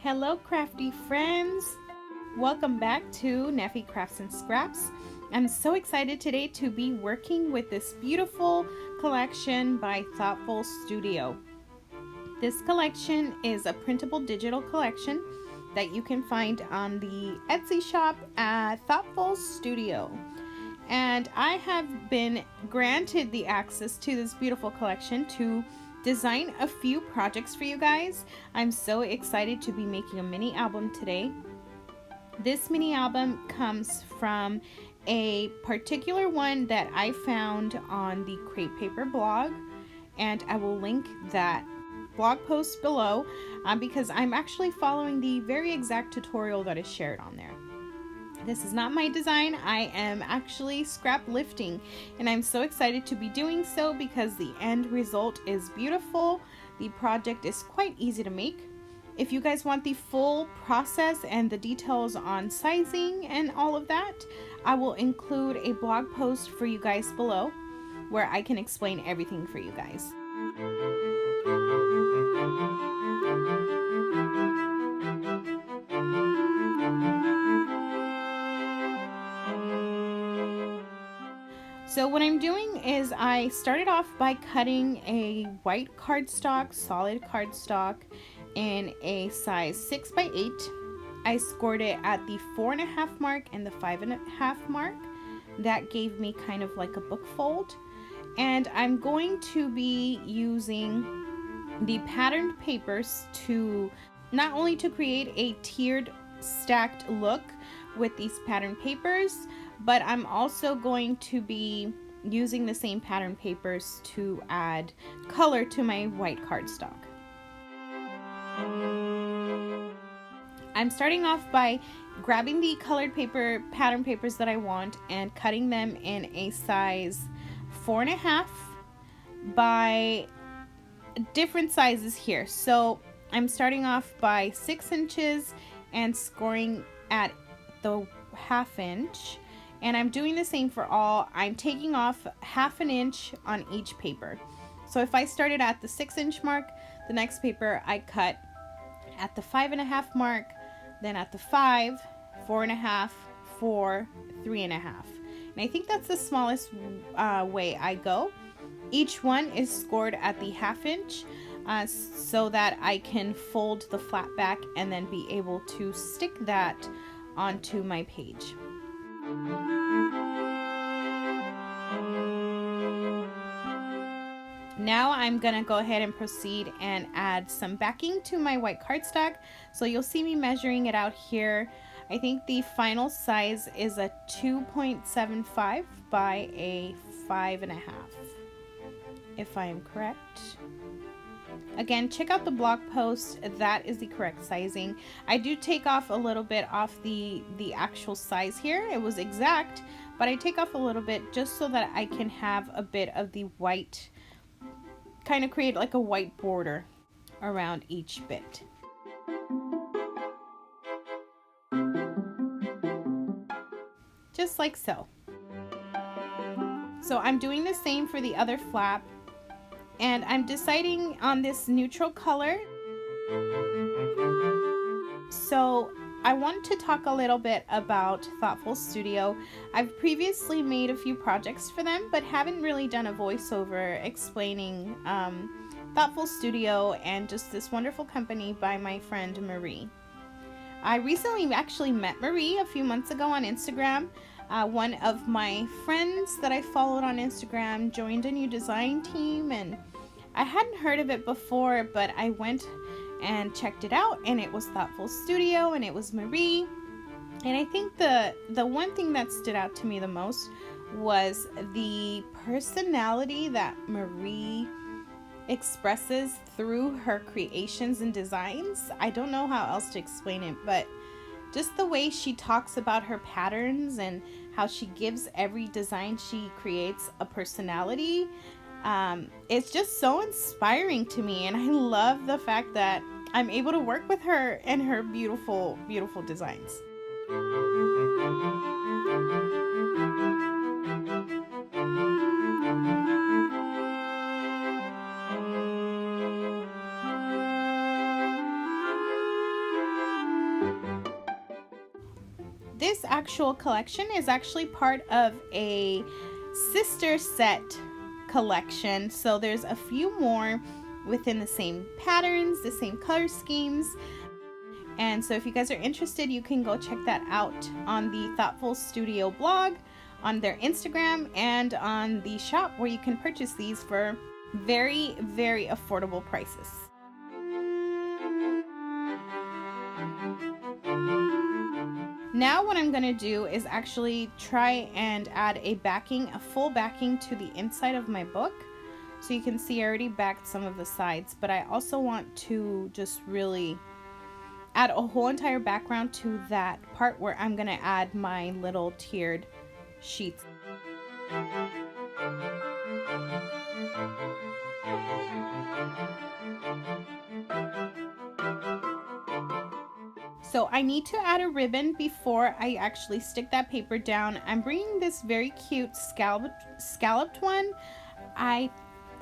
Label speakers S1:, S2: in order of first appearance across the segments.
S1: Hello crafty friends! Welcome back to Neffy Crafts and Scraps. I'm so excited today to be working with this beautiful collection by Thoughtfulstudio. This collection is a printable digital collection that you can find on the Etsy shop at Thoughtfulstudio. And I have been granted the access to this beautiful collection to design a few projects for you guys. I'm so excited to be making a mini album today. This mini album comes from a particular one that I found on the Crepe Paper blog, and I will link that blog post below because I'm actually following the very exact tutorial that is shared on there. This is not my design. I am actually scrap lifting, and I'm so excited to be doing so because the end result is beautiful. The project is quite easy to make. If you guys want the full process and the details on sizing and all of that, I will include a blog post for you guys below where I can explain everything for you guys. So what I'm doing is I started off by cutting a white cardstock, solid cardstock in a size 6x8. I scored it at the 4.5 mark and the 5.5 mark. That gave me kind of like a book fold. And I'm going to be using the patterned papers to not only to create a tiered stacked look with these patterned papers, but I'm also going to be using the same pattern papers to add color to my white cardstock. I'm starting off by grabbing the colored paper pattern papers that I want and cutting them in a size 4.5 by different sizes here. So I'm starting off by 6 inches and scoring at the 1/2 inch. And I'm doing the same for all. I'm taking off 1/2 inch on each paper. So if I started at the 6-inch mark, the next paper I cut at the 5.5 mark, then at the 5, 4.5, 4, 3.5. And I think that's the smallest way I go. Each one is scored at the 1/2 inch so that I can fold the flat back and then be able to stick that onto my page. Now I'm gonna go ahead and proceed and add some backing to my white cardstock. So you'll see me measuring it out here. I think the final size is a 2.75 by a 5.5, if I am correct. Again, check out the blog post. That is the correct sizing. I do take off a little bit off the actual size here. It was exact, but I take off a little bit just so that I can have a bit of the white, kind of create like a white border around each bit. Just like so. So I'm doing the same for the other flap. And I'm deciding on this neutral color. So I want to talk a little bit about Thoughtfulstudio. I've previously made a few projects for them, but haven't really done a voiceover explaining Thoughtfulstudio and just this wonderful company by my friend Marie. I recently actually met Marie a few months ago on Instagram. One of my friends that I followed on Instagram joined a new design team, and I hadn't heard of it before, but I went and checked it out, and it was Thoughtfulstudio, and it was Marie. And I think the one thing that stood out to me the most was the personality that Marie expresses through her creations and designs. I don't know how else to explain it, but just the way she talks about her patterns and how she gives every design she creates a personality. It's just so inspiring to me, and I love the fact that I'm able to work with her and her beautiful, beautiful designs. this actual collection is actually part of a sister set collection. So there's a few more within the same patterns, the same color schemes. And so if you guys are interested, you can go check that out on the Thoughtfulstudio blog, on their Instagram, and on the shop where you can purchase these for very, very affordable prices. Now what I'm going to do is actually try and add a full backing to the inside of my book. So you can see I already backed some of the sides, but I also want to just really add a whole entire background to that part where I'm going to add my little tiered sheets. So I need to add a ribbon before I actually stick that paper down. I'm bringing this very cute scalloped one. I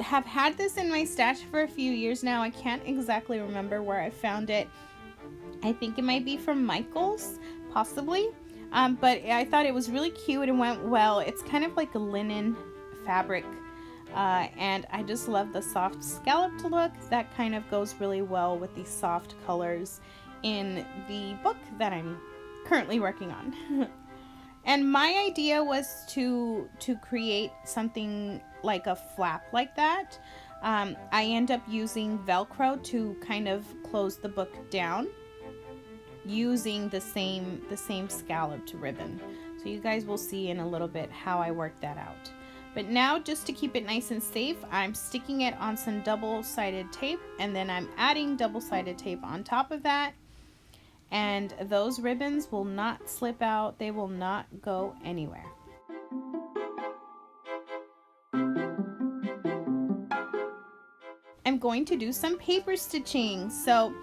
S1: have had this in my stash for a few years now. I can't exactly remember where I found it. I think it might be from Michael's, possibly. But I thought it was really cute and went well. It's kind of like a linen fabric. And I just love the soft scalloped look. That kind of goes really well with the soft colors in the book that I'm currently working on. And my idea was to create something like a flap like that. I end up using Velcro to kind of close the book down using the same scalloped ribbon. So you guys will see in a little bit how I work that out. But now, just to keep it nice and safe, I'm sticking it on some double-sided tape, and then I'm adding double-sided tape on top of that. And those ribbons will not slip out. They will not go anywhere. I'm going to do some paper stitching. So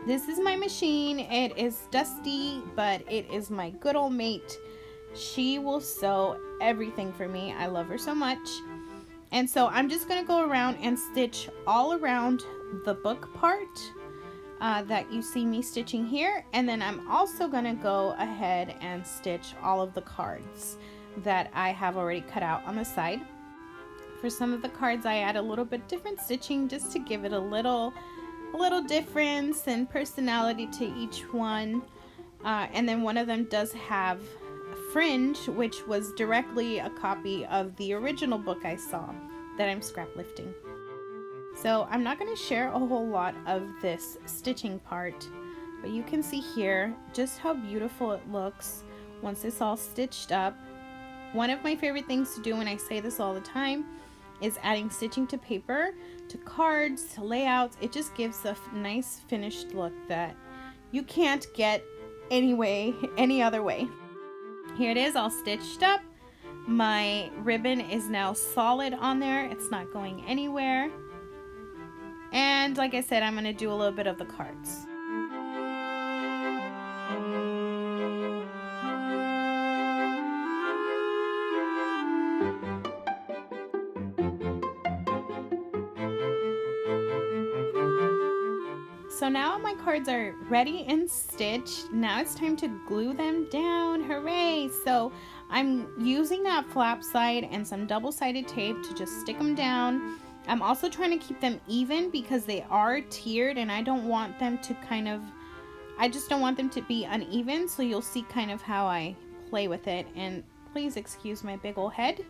S1: this is my machine. It is dusty, but it is my good old mate. She will sew everything for me. I love her so much. And so I'm just going to go around and stitch all around the book part that you see me stitching here. And then I'm also going to go ahead and stitch all of the cards that I have already cut out on the side. For some of the cards, I add a little bit different stitching just to give it a little difference and personality to each one. And then one of them does have a fringe, which was directly a copy of the original book I saw that I'm scrap lifting. So I'm not going to share a whole lot of this stitching part, but you can see here just how beautiful it looks once it's all stitched up. One of my favorite things to do, and I say this all the time, is adding stitching to paper, to cards, to layouts. It just gives a nice finished look that you can't get any other way. Here it is, all stitched up. My ribbon is now solid on there. It's not going anywhere. And like I said, I'm going to do a little bit of the cards. So now my cards are ready and stitched. Now it's time to glue them down. Hooray! So I'm using that flap side and some double-sided tape to just stick them down. I'm also trying to keep them even because they are tiered and I don't want them to I just don't want them to be uneven. So you'll see kind of how I play with it. And please excuse my big old head.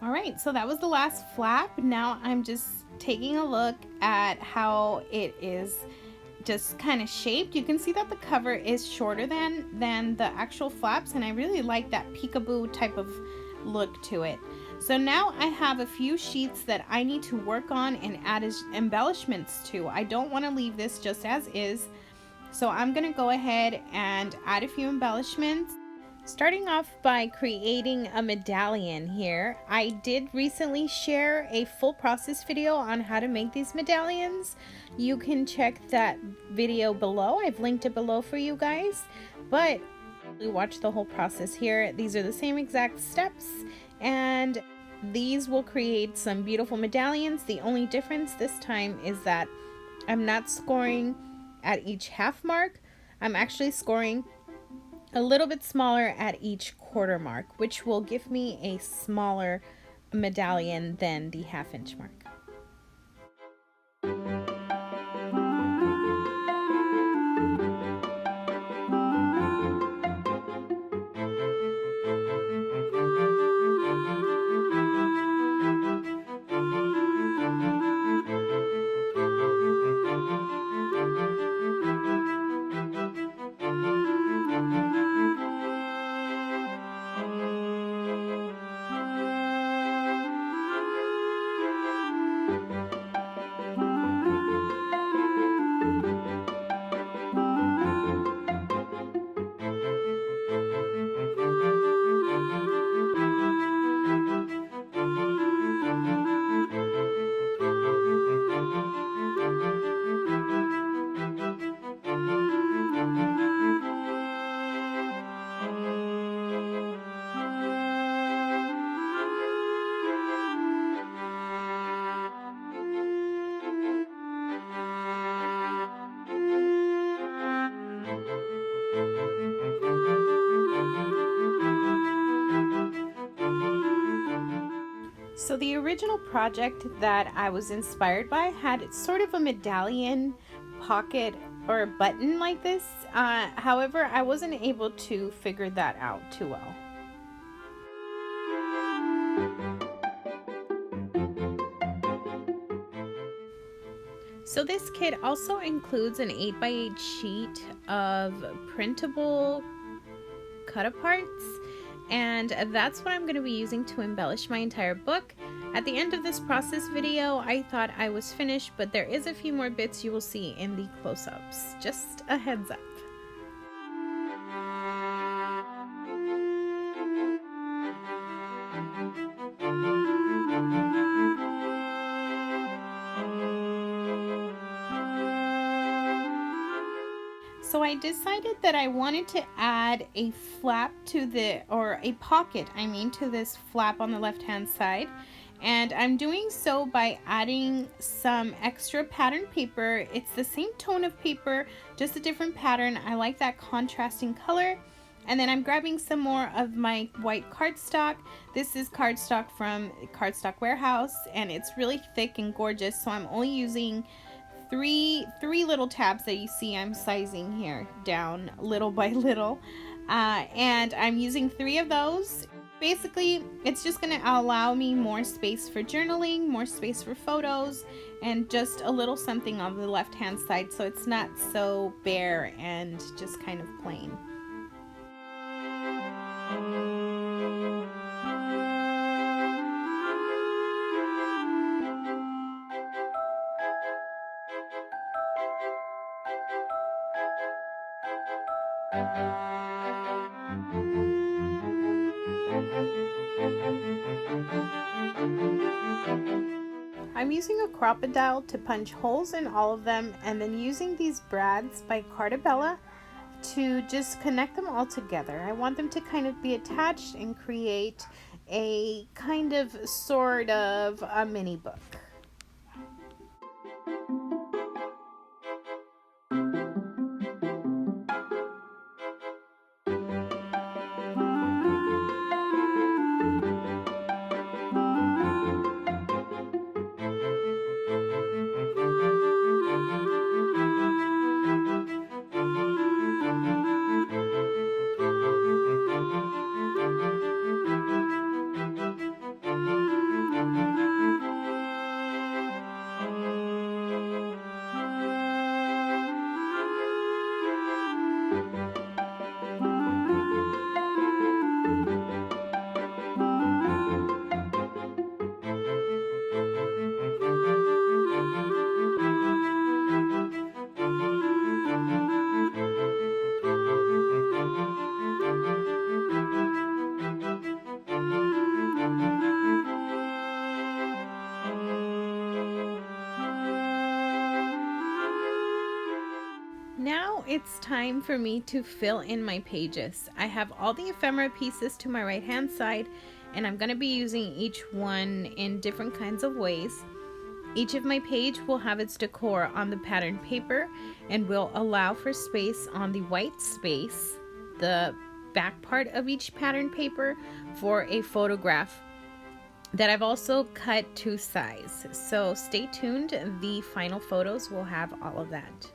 S1: Alright, so that was the last flap. Now I'm just taking a look at how it is just kind of shaped. You can see that the cover is shorter than the actual flaps, and I really like that peekaboo type of look to it. So now I have a few sheets that I need to work on and add embellishments to. I don't want to leave this just as is. So I'm going to go ahead and add a few embellishments. Starting off by creating a medallion here. I did recently share a full process video on how to make these medallions. You can check that video below. I've linked it below for you guys. But we watch the whole process here. These are the same exact steps, and these will create some beautiful medallions. The only difference this time is that I'm not scoring at each half mark. I'm actually scoring a little bit smaller at each quarter mark, which will give me a smaller medallion than the half-inch mark. So the original project that I was inspired by had sort of a medallion pocket or button like this. However, I wasn't able to figure that out too well. So this kit also includes an 8x8 sheet of printable cut-aparts, and that's what I'm going to be using to embellish my entire book. At the end of this process video, I thought I was finished, but there is a few more bits you will see in the close-ups. Just a heads up. So I decided that I wanted to add a flap to a pocket, to this flap on the left-hand side. And I'm doing so by adding some extra pattern paper. It's the same tone of paper, just a different pattern. I like that contrasting color. And then I'm grabbing some more of my white cardstock. This is cardstock from Cardstock Warehouse, and it's really thick and gorgeous. So I'm only using three little tabs that you see I'm sizing here down little by little, and I'm using 3 of those. Basically, it's just going to allow me more space for journaling, more space for photos, and just a little something on the left hand side so it's not so bare and just kind of plain. I'm using a crocodile to punch holes in all of them, and then using these brads by Cartabella to just connect them all together. I want them to kind of be attached and create a kind of sort of a mini book. Now it's time for me to fill in my pages. I have all the ephemera pieces to my right hand side, and I'm going to be using each one in different kinds of ways. Each of my page will have its decor on the pattern paper and will allow for space on the white space, the back part of each pattern paper, for a photograph that I've also cut to size. So stay tuned, the final photos will have all of that.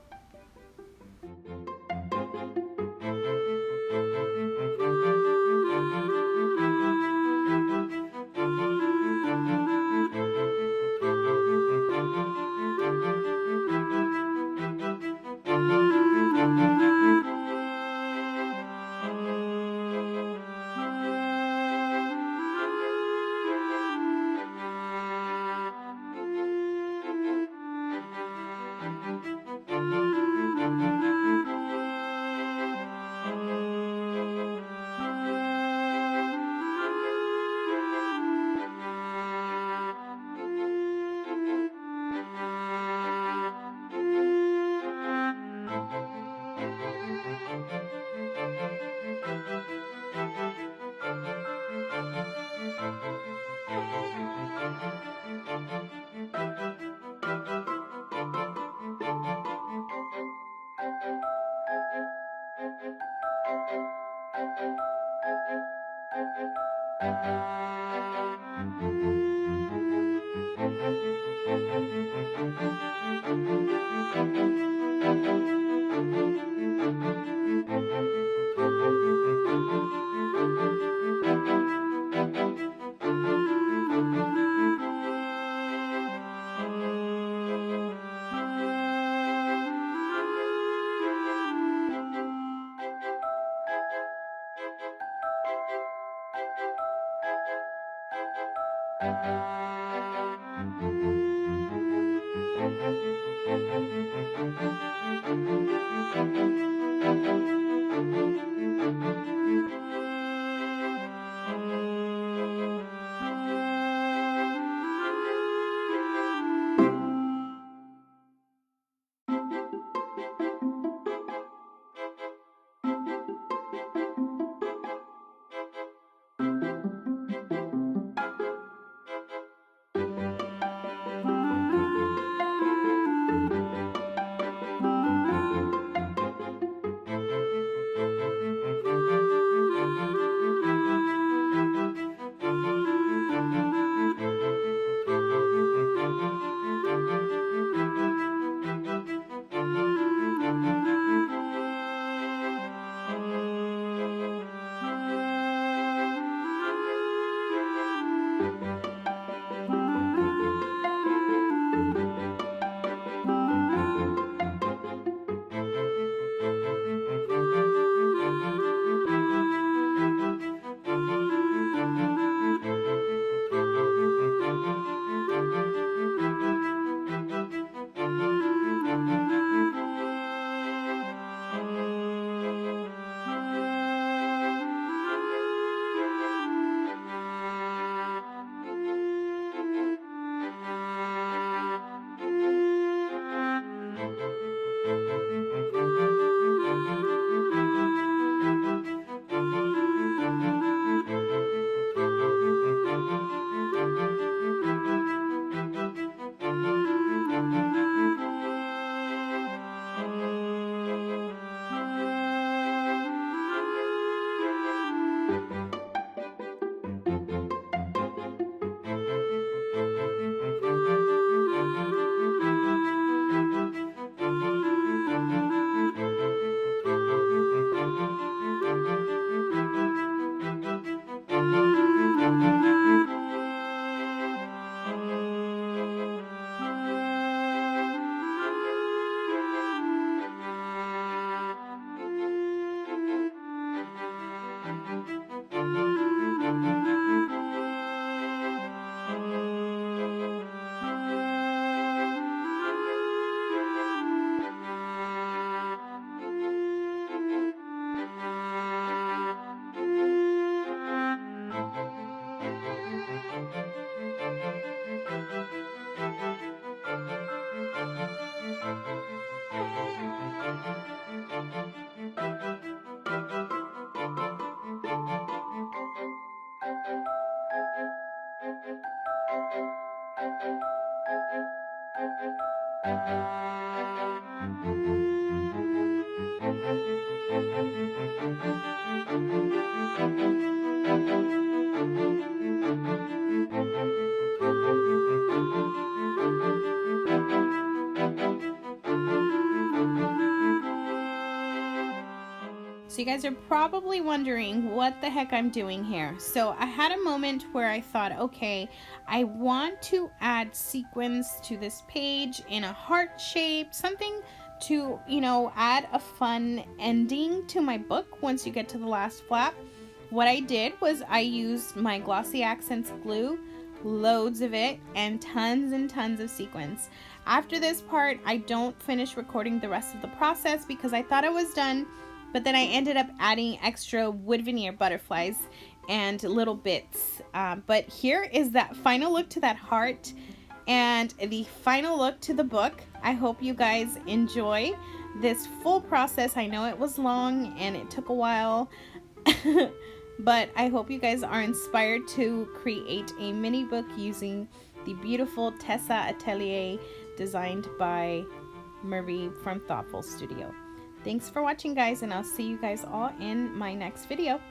S1: So you guys are probably wondering what the heck I'm doing here. So I had a moment where I thought, okay, I want to add sequins to this page in a heart shape, something to, add a fun ending to my book once you get to the last flap. What I did was I used my Glossy Accents glue, loads of it, and tons of sequins. After this part, I don't finish recording the rest of the process because I thought I was done, but then I ended up adding extra wood veneer butterflies and little bits. But here is that final look to that heart and the final look to the book. I hope you guys enjoy this full process. I know it was long and it took a while, but I hope you guys are inspired to create a mini book using the beautiful Tessa Atelier designed by Marie from Thoughtfulstudio. Thanks for watching, guys, and I'll see you guys all in my next video.